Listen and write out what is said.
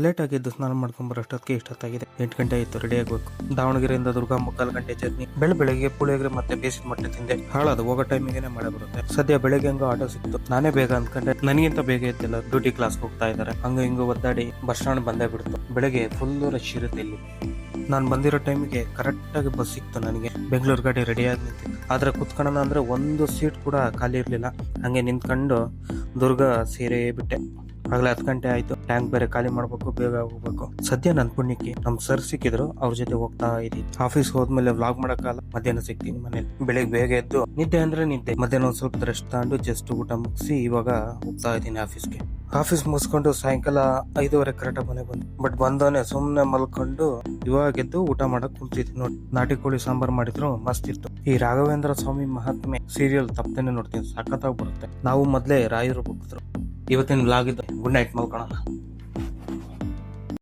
Late ಆಗಿದ್ದು ಸ್ನಾನ ಮಾಡ್ಕೊಂಡ್ ಬರೋಷ್ಟೊತ್ತಿಗೆ ಇಷ್ಟೊತ್ತಾಗಿದೆ. 8 ಗಂಟೆ ಆಯ್ತು, ರೆಡಿ ಆಗ್ಬೇಕು. ದಾವಣಗೆರೆಯಿಂದ ದುರ್ಗ 3/4 ಗಂಟೆ ಜರ್ನಿ. ಬೆಳಗ್ಗೆ ಪುಳಿಯೋಗರೆ ಮತ್ತೆ ಬೇಸಿದ ಮೊಟ್ಟೆ ತಿಂದೆ. ಹಾಳದು ಹೋಗೋ ಟೈಮಿಗೆ ಮಳೆ ಬರುತ್ತೆ. ಸದ್ಯ ಬೆಳಗ್ಗೆ ಹಂಗ ಆಟೋ ಸಿಕ್ತು. ನಾನೇ ಬೇಗ ಅನ್ಕೊಂಡೆ, ನನಗಿಂತ ಬೇಗ ಇದ್ದಿಲ್ಲ, ಡ್ಯೂಟಿ ಕ್ಲಾಸ್ ಹೋಗ್ತಾ ಇದಾರೆ. ಹಂಗ ಹಿಂಗ ಒದ್ದಾಡಿ ಬಸ್ ಸ್ಟಾಂಡ್ ಬಂದೇ ಬಿಡ್ತು. ಬೆಳಗ್ಗೆ ಫುಲ್ ರಶ್ ಇರುತ್ತೆ ಇಲ್ಲಿ. ನಾನು ಬಂದಿರೋ ಟೈಮಿಗೆ ಕರೆಕ್ಟ್ ಆಗಿ ಬಸ್ ಸಿಕ್ತು ನನಗೆ. ಬೆಂಗಳೂರು ಗಾಡಿ ರೆಡಿ ಆಗಿ ನಿಂತಿತ್ತು. ಆದ್ರೆ ಕುತ್ಕೊಳ್ಳೋಣ ಅಂದ್ರೆ ಒಂದು ಸೀಟ್ ಕೂಡ ಖಾಲಿ ಇರ್ಲಿಲ್ಲ. ಹಂಗೆ ನಿಂತ್ಕೊಂಡು ದುರ್ಗ ಸೇರೇ ಬಿಟ್ಟೆ. ಆಗ್ಲೇ 10 ಗಂಟೆ ಆಯ್ತು. ಟ್ಯಾಂಕ್ ಬೇರೆ ಖಾಲಿ ಮಾಡ್ಬೇಕು, ಬೇಗ ಹೋಗ್ಬೇಕು. ಸದ್ಯ ನನ್ ಪುಣ್ಯಕ್ಕೆ ನಮ್ ಸರ್ ಸಿಕ್ಕಿದ್ರು, ಅವ್ರ ಜೊತೆ ಹೋಗ್ತಾ ಇದೀನಿ. ಆಫೀಸ್ ಹೋದ್ಮೇಲೆ ವ್ಲಾಗ್ ಮಾಡಕ್ಕಲ್ಲ, ಮಧ್ಯಾಹ್ನ ಸಿಗ್ತೀನಿ ಮನೇಲಿ. ಬೆಳಿಗ್ಗೆ ಬೇಗ ಎದ್ದು ನಿದ್ದೆ ಅಂದ್ರೆ ನಿದ್ದೆ. ಮಧ್ಯಾಹ್ನ ಒಂದ್ ಸ್ವಲ್ಪ ರೆಸ್ಟ್ ತಗೊಂಡು ಜಸ್ಟ್ ಊಟ ಮುಗಿಸಿ ಇವಾಗ ಹೋಗ್ತಾ ಇದೀನಿ ಆಫೀಸ್ಗೆ. ಆಫೀಸ್ ಮುಗಿಸ್ಕೊಂಡು ಸಾಯಂಕಾಲ 5:30 ಕರೆಕ್ಟಾಗಿ ಮನೆ ಬಂದು. ಬಟ್ ಬಂದವನೇ ಸುಮ್ನೆ ಮಲ್ಕೊಂಡು ಇವಾಗ ಎದ್ದು ಊಟ ಮಾಡಕ್ ಕುಂತಿದ್ವಿ ನೋಡಿ. ನಾಟಿ ಕೋಳಿ ಸಾಂಬಾರ್ ಮಾಡಿದ್ರು, ಮಸ್ತ್ ಇತ್ತು. ಈ ರಾಘವೇಂದ್ರ ಸ್ವಾಮಿ ಮಹಾತ್ಮೆ ಸೀರಿಯಲ್ ತಪ್ಪದೇನೆ ನೋಡ್ತೀನಿ, ಸಖತ್ತಾಗಿ ಬರುತ್ತೆ. ನಾವು ಮೊದ್ಲೇ ರಾಯರು ಭಕ್ತರು. ಇವತ್ತಿನ ವ್ಲಾಗ್ ಇದು. Good night, ಮಲ್ಕೊಳ್ಳೋಣ.